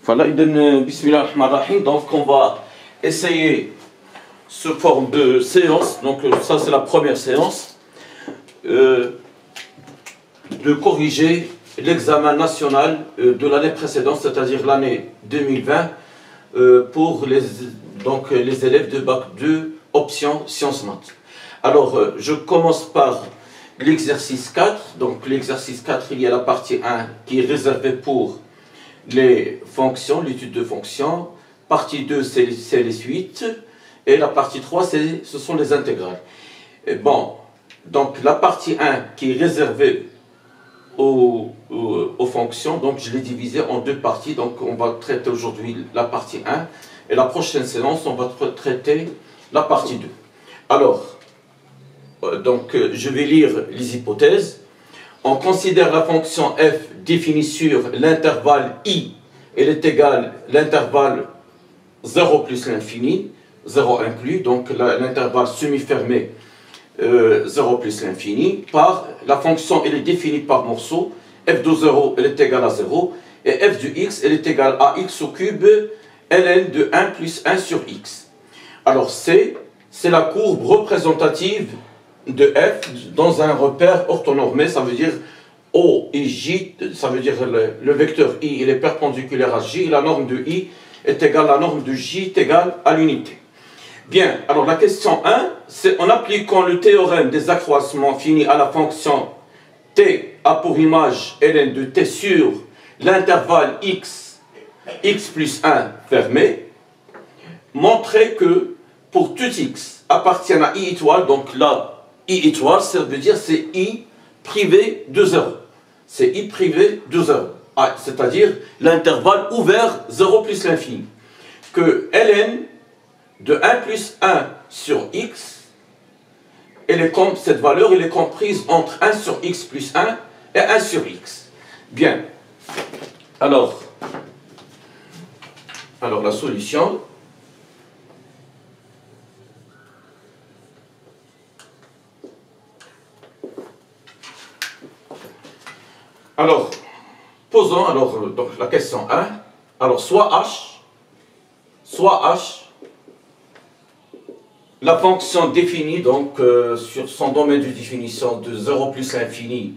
Voilà, bismillah ar-Rahman ar-Rahim. Donc on va essayer ce forme de séance. Donc ça c'est la première séance de corriger l'examen national de l'année précédente, c'est-à-dire l'année 2020, pour les élèves de bac 2 option sciences maths. Alors je commence par l'exercice 4. Donc l'exercice 4, il y a la partie 1 qui est réservée pour les fonctions, l'étude de fonctions. Partie 2, c'est les suites. Et la partie 3, ce sont les intégrales. Et bon, donc la partie 1 qui est réservée aux fonctions, donc je l'ai divisée en deux parties. Donc on va traiter aujourd'hui la partie 1. Et la prochaine séance, on va traiter la partie 2. Alors, donc je vais lire les hypothèses. On considère la fonction f définie sur l'intervalle i, elle est égale à l'intervalle 0 plus l'infini, 0 inclus, donc l'intervalle semi-fermé 0 plus l'infini, par la fonction, elle est définie par morceau, f de 0, elle est égale à 0, et f de x, elle est égale à x au cube, ln de 1 plus 1 sur x. Alors c'est la courbe représentative de f dans un repère orthonormé, ça veut dire O et J, ça veut dire le vecteur I, il est perpendiculaire à J, et la norme de I est égale à la norme de J est égale à l'unité. Bien, alors la question 1, c'est en appliquant le théorème des accroissements finis à la fonction t a pour image ln de t sur l'intervalle x plus 1 fermé, montrer que pour tout x appartient à i étoile, donc là, i étoile, ça veut dire c'est i privé de 0. C'est i privé de 0. C'est-à-dire l'intervalle ouvert 0 plus l'infini. Que ln de 1 plus 1 sur x, cette valeur elle est comprise entre 1 sur x plus 1 et 1 sur x. Bien. Alors la solution. Alors, posons donc la question 1. Alors, soit h, la fonction définie donc sur son domaine de définition de 0 plus l'infini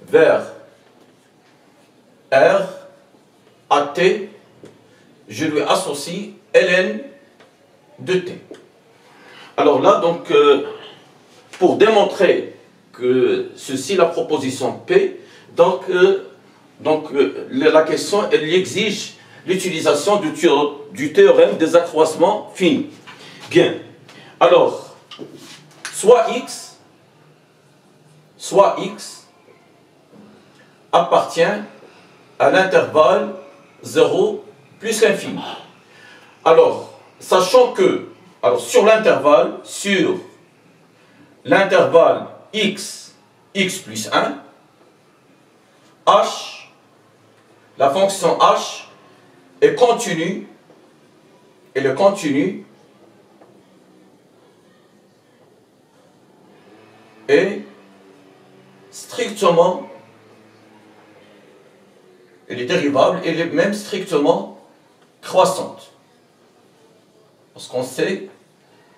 vers R à t, je lui associe ln de t. Alors là, donc, pour démontrer que ceci, la proposition P, donc la question, elle exige l'utilisation du théorème des accroissements finis. Bien. Alors, soit x appartient à l'intervalle 0 plus l'infini. Alors, sachant que, sur l'intervalle x plus 1, h, la fonction h est continue, elle est continue et strictement, elle est dérivable, elle est même strictement croissante. Parce qu'on sait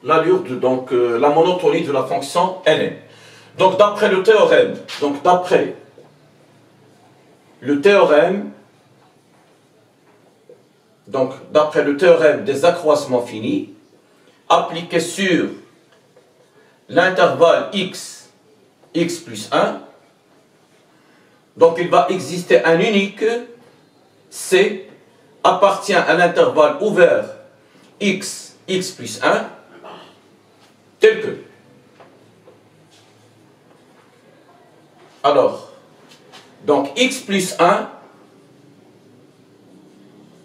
l'allure de la monotonie de la fonction ln. Donc d'après le théorème, d'après le théorème des accroissements finis, appliqué sur l'intervalle x plus 1, donc il va exister un unique C appartient à l'intervalle ouvert x plus 1, tel que. Alors, donc x plus 1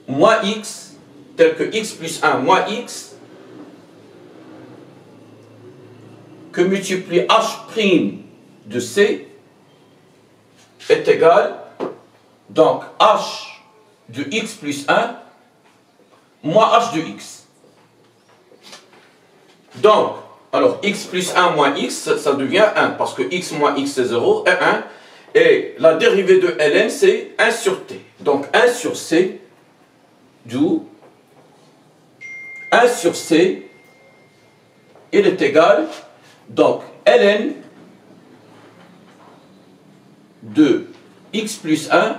moins x, tel que x plus 1 moins x, que multiplie h' de c est égal, donc h de x plus 1 moins h de x. Donc, alors x plus 1 moins x, ça devient 1, parce que x moins x c'est 0 et 1. Et la dérivée de ln c'est 1 sur t. Donc 1 sur c d'où 1 sur C, il est égal, donc ln de x plus 1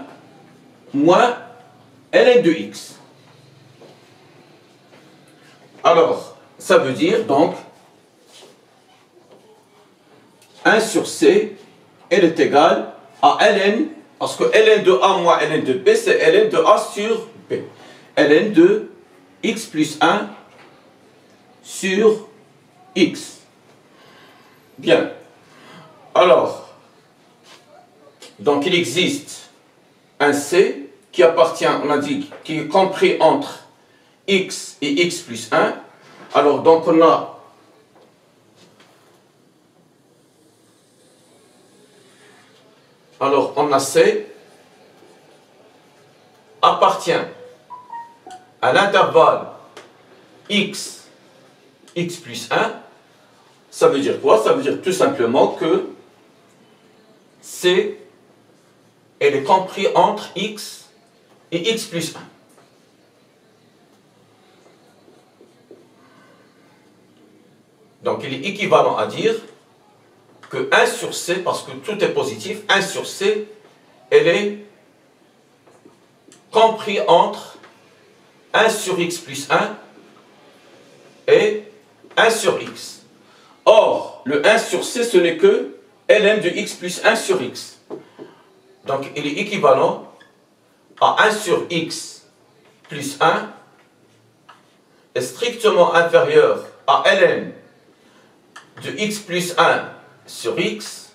moins ln de x. Alors, ça veut dire donc 1 sur C, elle est égale à ln, parce que ln de A moins ln de B, c'est ln de A sur B. ln de x plus 1 sur x. Bien. Alors, donc il existe un C qui appartient, on a dit, qui est compris entre x et x plus 1. Alors, donc on a C appartient à l'intervalle x plus 1. Ça veut dire quoi? Ça veut dire tout simplement que C, elle est compris entre x et x plus 1. Donc il est équivalent à dire que 1 sur C, parce que tout est positif, 1 sur C, elle est compris entre 1 sur x plus 1 et 1 sur x. Or, le 1 sur C, ce n'est que ln de x plus 1 sur x. Donc, il est équivalent à 1 sur x plus 1 est strictement inférieur à ln de x plus 1 sur x,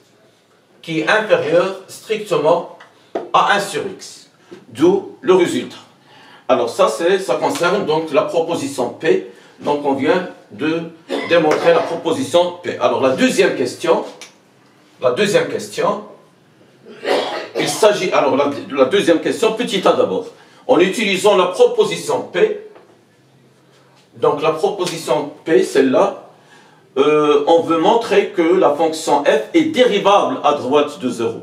qui est inférieur strictement à 1 sur x. D'où le résultat. Alors ça concerne donc la proposition P. Donc on vient de démontrer la proposition P. Alors la deuxième question, il s'agit, alors la deuxième question, petit a d'abord. En utilisant la proposition P, donc la proposition P, celle-là, on veut montrer que la fonction f est dérivable à droite de 0.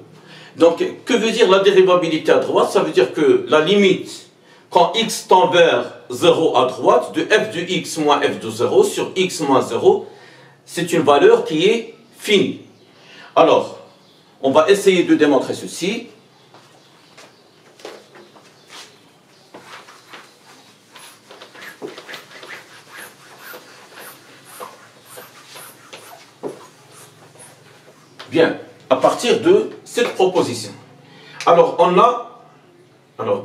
Donc, que veut dire la dérivabilité à droite? Ça veut dire que la limite, quand x tend vers 0 à droite, de f de x moins f de 0 sur x moins 0, c'est une valeur qui est finie. Alors, on va essayer de démontrer ceci. Bien, à partir de cette proposition. Alors, on a,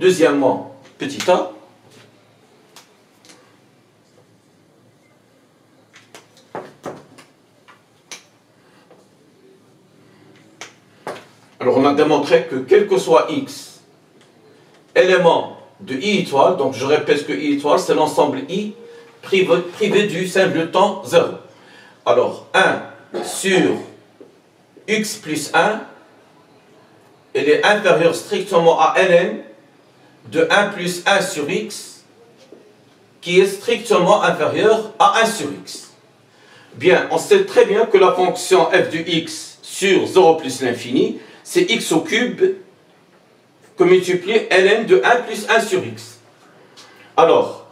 deuxièmement, petit a. Alors, on a démontré que quel que soit x, élément de i étoile, donc je répète que i étoile, c'est l'ensemble i privé du simple temps 0. Alors, 1 sur x plus 1, elle est inférieure strictement à ln de 1 plus 1 sur x, qui est strictement inférieur à 1 sur x. Bien, on sait très bien que la fonction f de x sur 0 plus l'infini, c'est x au cube que multiplie ln de 1 plus 1 sur x. Alors,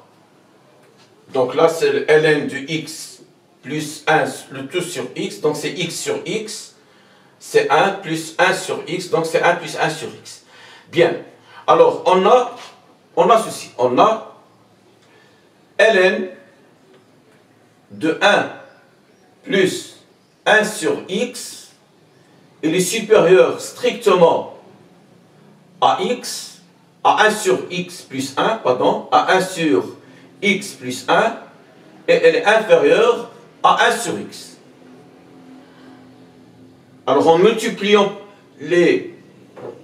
donc là c'est le ln de x plus 1, le tout sur x, donc c'est x sur x, c'est 1 plus 1 sur x, donc c'est 1 plus 1 sur x. Bien, alors on a ceci, on a ln de 1 plus 1 sur x, il est supérieur strictement à x, à 1 sur x plus 1, pardon, à 1 sur x plus 1, et elle est inférieure à 1 sur x. Alors en multipliant les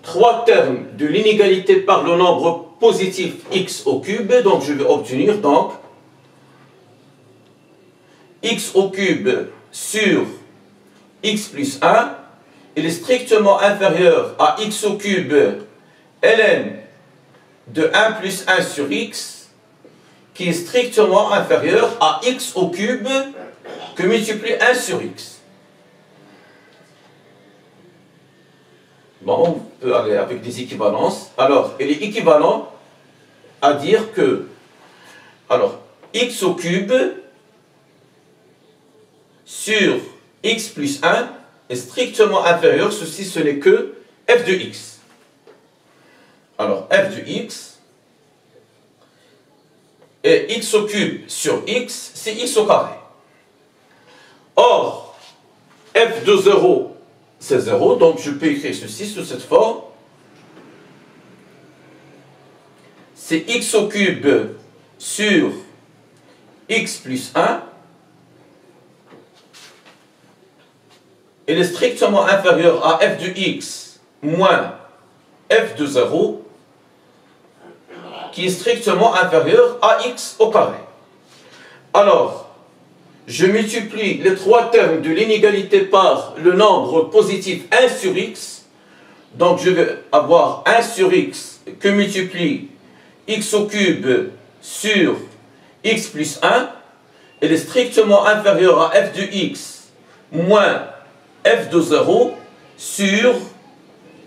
trois termes de l'inégalité par le nombre positif x au cube, donc je vais obtenir donc x au cube sur x plus 1, il est strictement inférieur à x au cube ln de 1 plus 1 sur x, qui est strictement inférieur à x au cube que multiplie 1 sur x. Bon, on peut aller avec des équivalences. Alors, il est équivalent à dire que Alors, x au cube sur x plus 1 est strictement inférieur, ceci ce n'est que f de x. Alors, f de x et x au cube sur x, c'est x au carré. Or, f de 0, c'est 0, donc je peux écrire ceci sous cette forme. C'est x au cube sur x plus 1. Il est strictement inférieur à f de x moins f de 0, qui est strictement inférieur à x au carré. Alors, je multiplie les trois termes de l'inégalité par le nombre positif 1 sur x. Donc, je vais avoir 1 sur x que multiplie x au cube sur x plus 1. Il est strictement inférieur à f de x moins f de 0 sur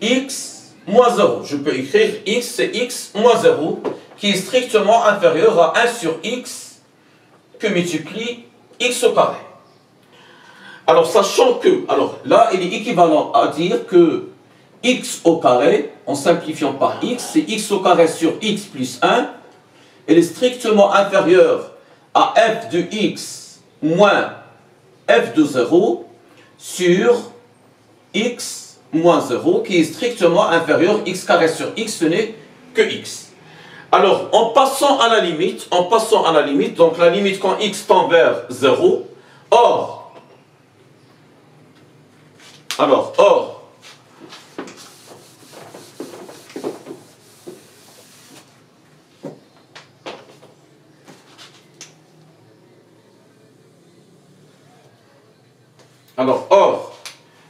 x moins 0. Je peux écrire x, c'est x moins 0, qui est strictement inférieur à 1 sur x que multiplie x au carré. Alors, sachant que, alors là, il est équivalent à dire que x au carré, en simplifiant par x, c'est x au carré sur x plus 1, il est strictement inférieur à f de x moins f de 0 sur x moins 0, qui est strictement inférieur, x carré sur x, ce n'est que x. Alors, en passant à la limite, donc la limite quand x tend vers 0, or,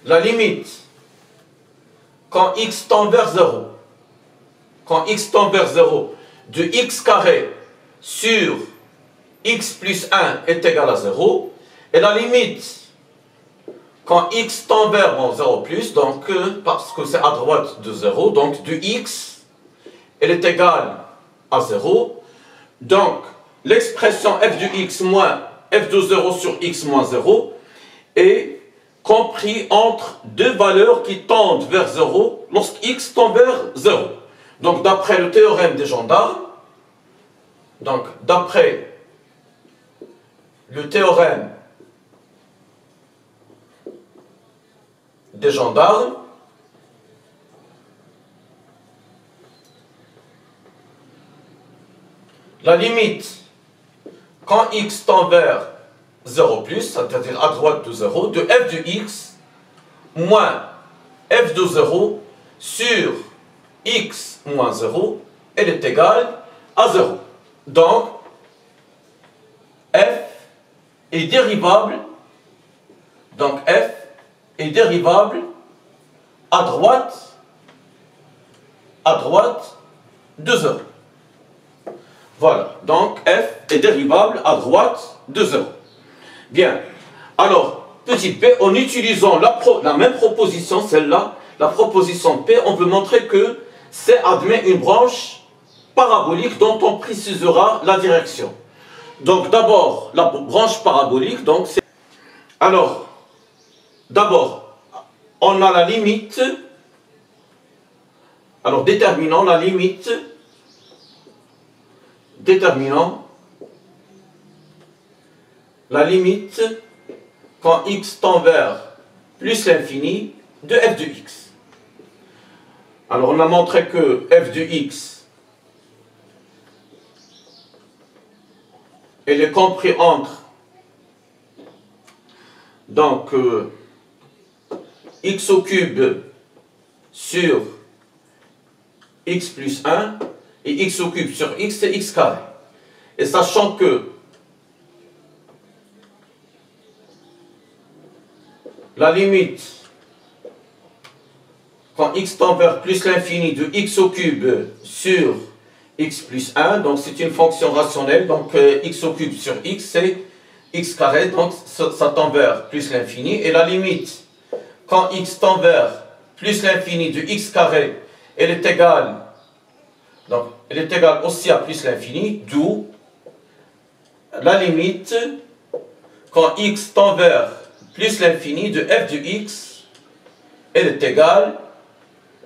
la limite, quand x tend vers 0, de x carré sur x plus 1 est égal à 0, et la limite, quand x tend vers 0 plus, donc parce que c'est à droite de 0, donc de x, elle est égale à 0, donc l'expression f de x moins f de 0 sur x moins 0 est compris entre deux valeurs qui tendent vers 0 lorsque x tend vers 0. Donc d'après le théorème des gendarmes, la limite quand x tend vers 0 plus, c'est-à-dire à droite de 0, de f de x moins f de 0 sur x moins 0, elle est égale à 0. Donc, f est dérivable, à droite de 0. Voilà, donc f est dérivable à droite de 0. Bien, alors, petit p, en utilisant la même proposition, celle-là, la proposition p, on peut montrer que C admet une branche parabolique dont on précisera la direction. Donc d'abord, la branche parabolique, donc c'est... Alors, d'abord, on a la limite, alors déterminons la limite, quand x tend vers plus l'infini de f de x. Alors on a montré que f de x, elle est compris entre donc x au cube sur x plus 1 et x au cube sur x c'est x carré. Et sachant que la limite quand x tend vers plus l'infini de x au cube sur x plus 1, donc c'est une fonction rationnelle, donc x au cube sur x c'est x carré, donc ça tend vers plus l'infini, et la limite quand x tend vers plus l'infini de x carré, elle est égale aussi à plus l'infini, d'où la limite quand x tend vers plus l'infini de f de x, elle est égale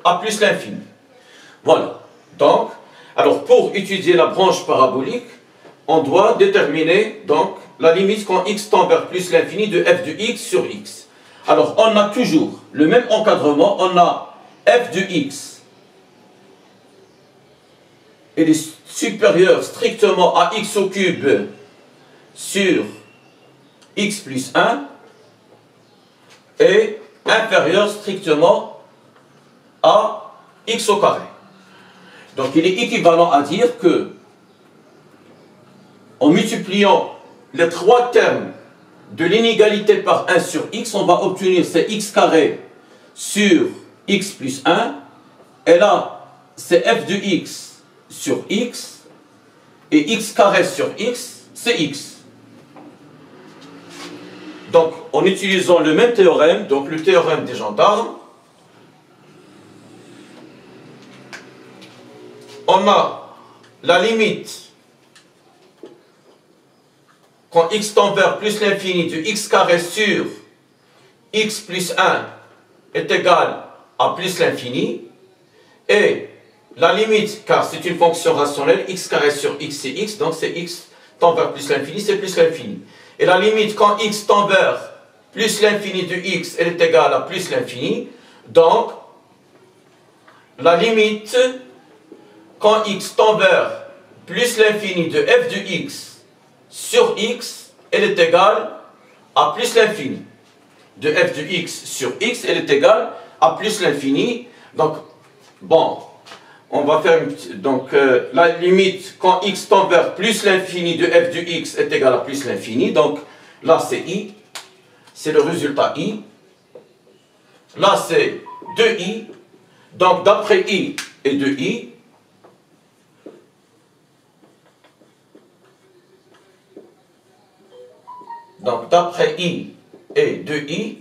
à plus l'infini. Voilà. Donc, alors pour étudier la branche parabolique, on doit déterminer donc la limite quand x tend vers plus l'infini de f de x sur x. Alors, on a toujours le même encadrement, on a f de x, elle est supérieure strictement à x au cube sur x plus 1 et inférieure strictement à x au carré. Donc il est équivalent à dire que en multipliant les trois termes de l'inégalité par 1 sur x, on va obtenir c'est x carré sur x plus 1, et là c'est f de x sur x, et x carré sur x, c'est x. Donc, en utilisant le même théorème, donc le théorème des gendarmes, on a la limite quand x tend vers plus l'infini de x carré sur x plus 1 est égal à plus l'infini, et la limite, car c'est une fonction rationnelle, x carré sur x c'est x, donc c'est x tend vers plus l'infini, c'est plus l'infini. Et la limite, quand x tend vers plus l'infini de x, elle est égale à plus l'infini. Donc, la limite, quand x tend vers plus l'infini de f de x sur x, elle est égale à plus l'infini. De f de x sur x, elle est égale à plus l'infini. Donc, bon, on va faire donc la limite quand x tend vers plus l'infini de f de x est égal à plus l'infini. Donc là c'est i, c'est le résultat i. Là c'est 2i. Donc d'après i et 2i, donc d'après i et 2i,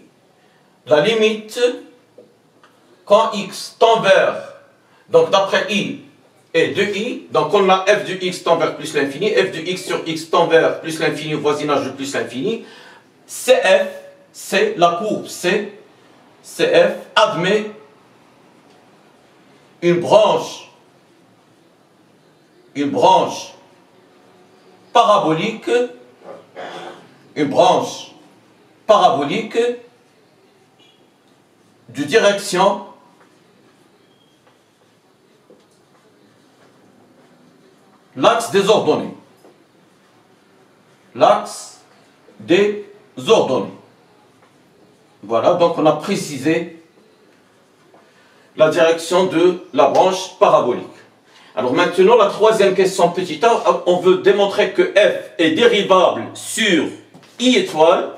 la limite quand x tend vers, donc d'après i et 2i, donc on a f de x tend vers plus l'infini, f de x sur x tend vers plus l'infini au voisinage de plus l'infini, CF, c'est la courbe C, CF admet une branche parabolique, de direction l'axe des ordonnées. L'axe des ordonnées. Voilà, donc on a précisé la direction de la branche parabolique. Alors maintenant, la troisième question petit a, on veut démontrer que f est dérivable sur i étoile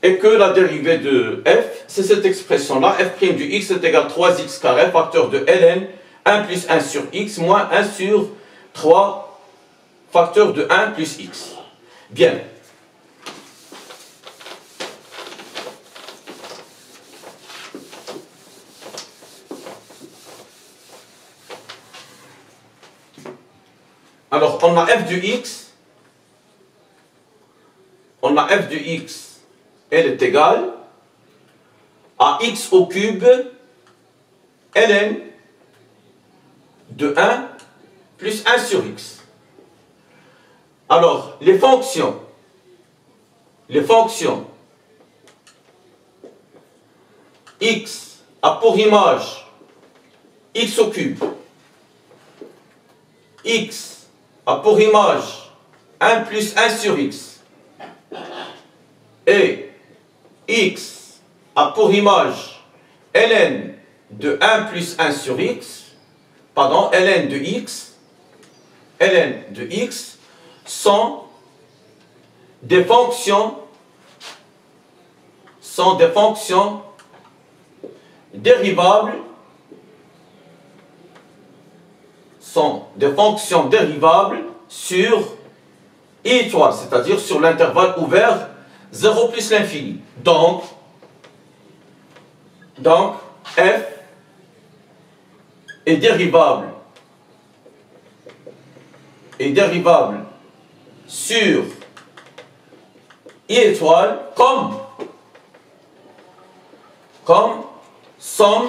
et que la dérivée de f, c'est cette expression-là, f' du x est égal à 3x carré, facteur de ln, 1 plus 1 sur x, moins 1 sur 3, facteur de 1 plus x. Bien. Alors, on a f de x, elle est égale à x au cube ln de 1 plus 1 sur x. Alors, les fonctions x a pour image x au cube, x a pour image 1 plus 1 sur x, et x a pour image ln de 1 plus 1 sur x, pardon, ln de x sont des fonctions dérivables, sur i étoile, c'est-à-dire sur l'intervalle ouvert 0 plus l'infini. Donc f est dérivable sur I étoile comme somme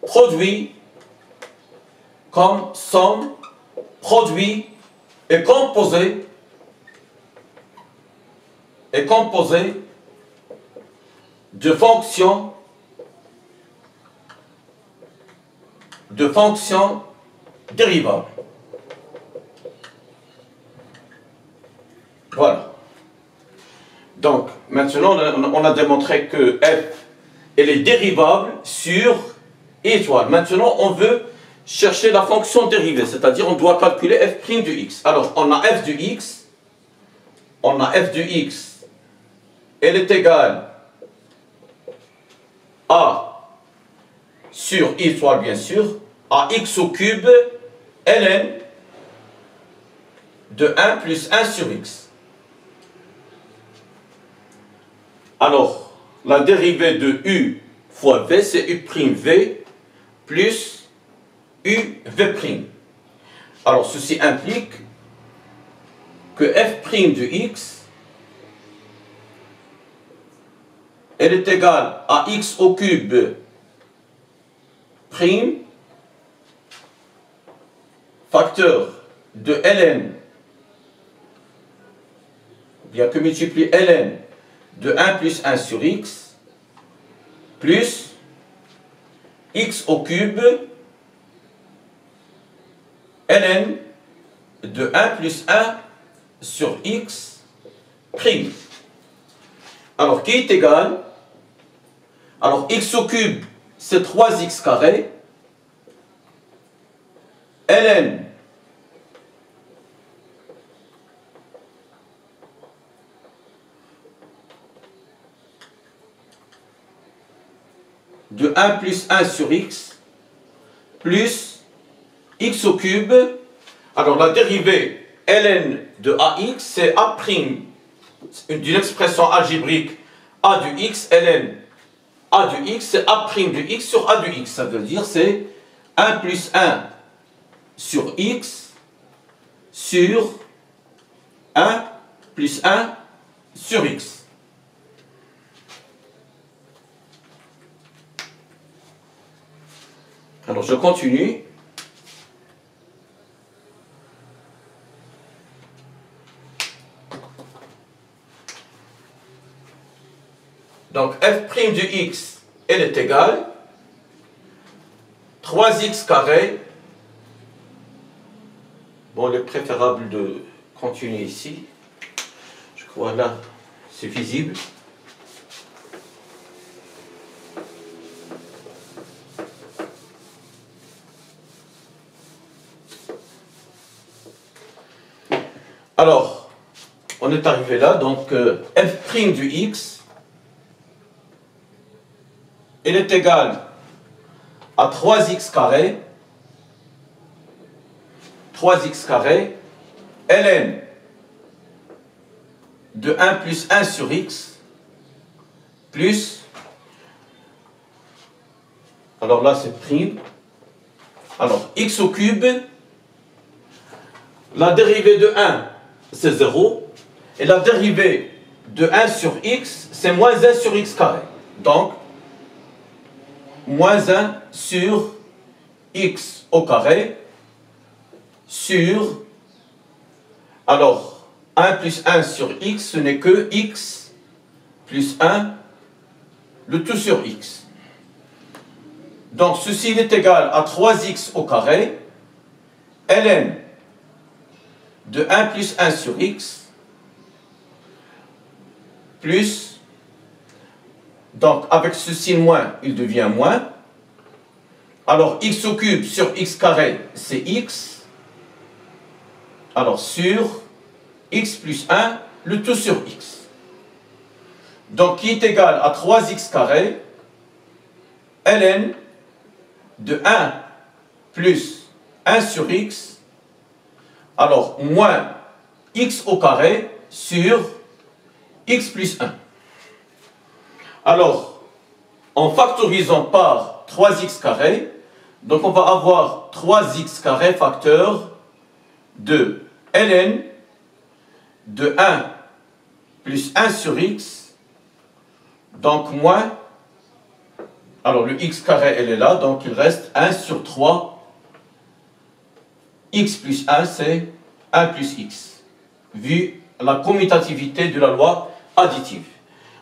produit, et composé de fonctions dérivables. Voilà. Donc, maintenant, on a démontré que f, elle est dérivable sur I étoile. Maintenant, on veut chercher la fonction dérivée, c'est-à-dire on doit calculer f' de x. Alors, on a f de x, elle est égale à, sur I étoile bien sûr, à x au cube ln de 1 plus 1 sur x. Alors, la dérivée de u fois v, c'est u'v plus uv'. Alors, ceci implique que f' de x, elle est égale à x au cube prime facteur de ln, bien que multiplie ln de 1 plus 1 sur x, plus x au cube ln de 1 plus 1 sur x prime. Alors, qui est égal? Alors, x au cube, c'est 3x carré. ln de 1 plus 1 sur x plus x au cube. Alors la dérivée ln de ax, c'est a', d'une expression algébrique a du x, ln a du x, c'est a' du x sur a du x. Ça veut dire c'est 1 plus 1 sur x sur 1 plus 1 sur x. Alors je continue. Donc f' de x, elle est égale 3x carré. Bon, il est préférable de continuer ici. Je crois là, c'est visible. Alors, on est arrivé là, donc f' du x, elle est égale à 3x carré, ln de 1 plus 1 sur x, plus, alors là c'est prime, alors x au cube, la dérivée de 1, c'est 0, et la dérivée de 1 sur x, c'est moins 1 sur x carré. Donc, moins 1 sur x au carré, sur, alors, 1 plus 1 sur x, ce n'est que x plus 1, le tout sur x. Donc, ceci est égal à 3x au carré, ln de 1 plus 1 sur x, plus, donc avec ce signe moins, il devient moins. Alors x au cube sur x carré, c'est x. Alors sur x plus 1, le tout sur x. Donc qui est égal à 3x carré, ln de 1 plus 1 sur x, alors moins x au carré sur x plus 1. Alors, en factorisant par 3x carré, donc on va avoir 3x carré facteur de ln de 1 plus 1 sur x, donc moins, alors le x carré, elle est là, donc il reste 1 sur 3, x plus 1, c'est 1 plus x, vu la commutativité de la loi additive.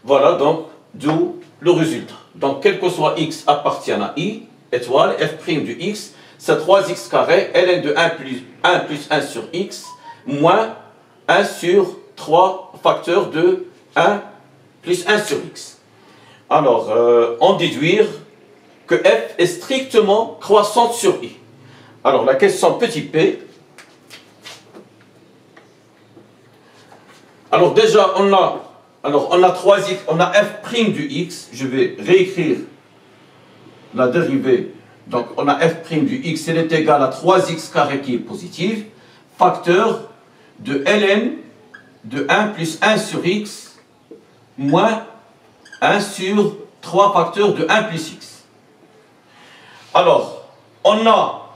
Voilà donc d'où le résultat. Donc quel que soit x appartient à i, étoile, f' du x, c'est 3x carré, ln de 1 plus 1 sur x, moins 1 sur 3 facteurs de 1 plus 1 sur x. Alors, en déduire que f est strictement croissante sur i. Alors, la question petit p. Alors déjà, on a 3x, on a f' du x, je vais réécrire la dérivée. Donc on a f' du x, elle est égale à 3x carré qui est positif, facteur de ln de 1 plus 1 sur x, moins 1 sur 3 facteurs de 1 plus x. Alors, on a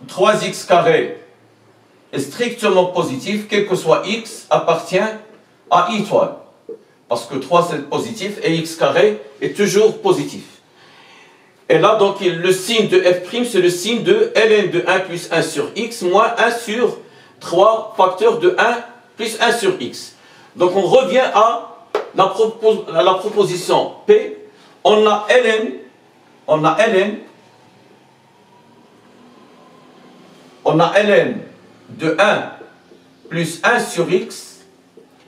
3x carré est strictement positif, quel que soit x appartient à i étoile. Parce que 3 c'est positif et x carré est toujours positif. Et là, donc, le signe de f', c'est le signe de ln de 1 plus 1 sur x, moins 1 sur 3 facteurs de 1 plus 1 sur x. Donc, on revient à la proposition P. On a ln de 1 plus 1 sur x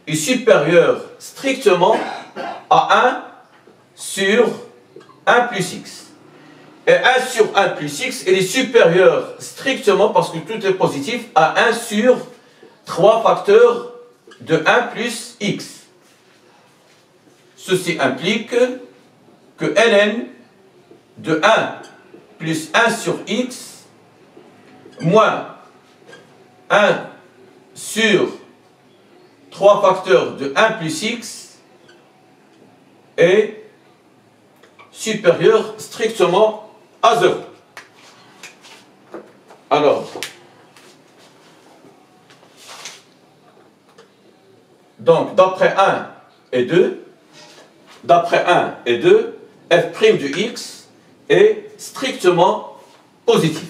est supérieur strictement à 1 sur 1 plus x. Et 1 sur 1 plus x, il est supérieur strictement, parce que tout est positif, à 1 sur 3 facteurs de 1 plus x. Ceci implique que ln de 1 plus 1 sur x moins 1 sur 3 facteurs de 1 plus x est supérieur strictement à 0. Alors, donc d'après 1 et 2, f' du x est strictement positif.